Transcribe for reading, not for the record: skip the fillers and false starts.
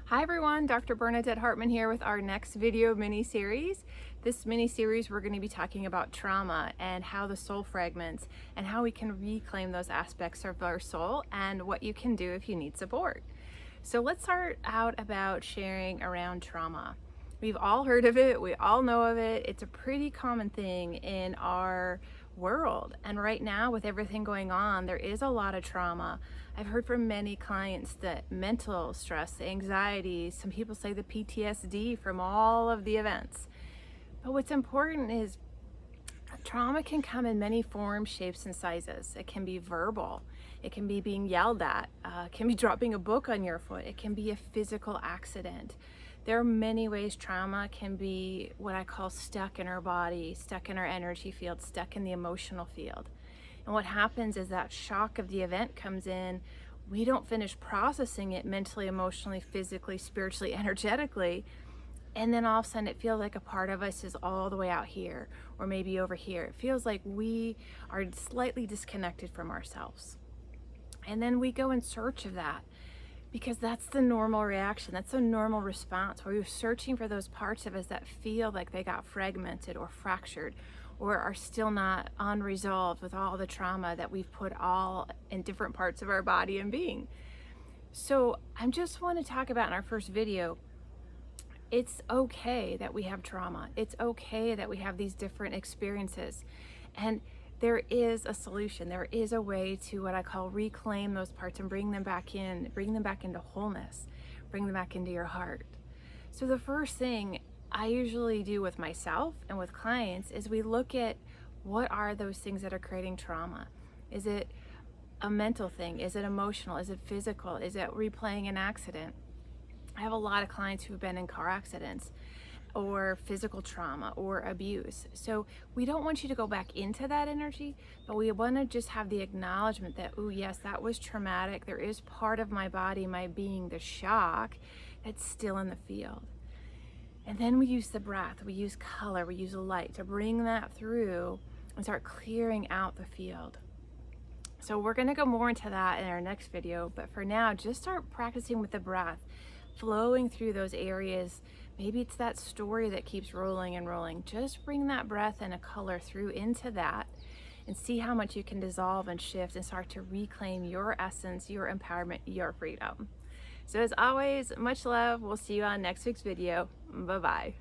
Hi everyone, Dr. Bernadette Hartman here with our next video mini-series. This mini-series we're going to be talking about trauma and how the soul fragments and how we can reclaim those aspects of our soul and what you can do if you need support. So let's start out about sharing around trauma. We've all heard of it, we all know of it. It's a pretty common thing in our world. And right now, with everything going on, there is a lot of trauma. I've heard from many clients that mental stress, the anxiety, some people say the PTSD from all of the events. But what's important is trauma can come in many forms, shapes, and sizes. It can be verbal. It can be being yelled at. It can be dropping a book on your foot. It can be a physical accident. There are many ways trauma can be what I call stuck in our body, stuck in our energy field, stuck in the emotional field. And what happens is that shock of the event comes in. We don't finish processing it mentally, emotionally, physically, spiritually, energetically. And then all of a sudden it feels like a part of us is all the way out here or maybe over here. It feels like we are slightly disconnected from ourselves. And then we go in search of that because that's the normal reaction. That's a normal response where we're searching for those parts of us that feel like they got fragmented or fractured or are still not unresolved with all the trauma that we've put all in different parts of our body and being. So I just want to talk about in our first video, it's okay that we have trauma. It's okay that we have these different experiences. And there is a solution. There is a way to what I call reclaim those parts and bring them back into wholeness, bring them back into your heart. So the first thing I usually do with myself and with clients is we look at what are those things that are creating trauma. Is it a mental thing? Is it emotional? Is it physical? Is it replaying an accident? I have a lot of clients who've been in car accidents or physical trauma or abuse. So we don't want you to go back into that energy, but we want to just have the acknowledgement that, oh yes, that was traumatic. There is part of my body, my being, the shock that's still in the field. And then we use the breath, we use color, we use light to bring that through and start clearing out the field. So we're going to go more into that in our next video, but for now, just start practicing with the breath, flowing through those areas. Maybe it's that story that keeps rolling and rolling. Just bring that breath and a color through into that and see how much you can dissolve and shift and start to reclaim your essence, your empowerment, your freedom. So as always, much love. We'll see you on next week's video. Bye-bye.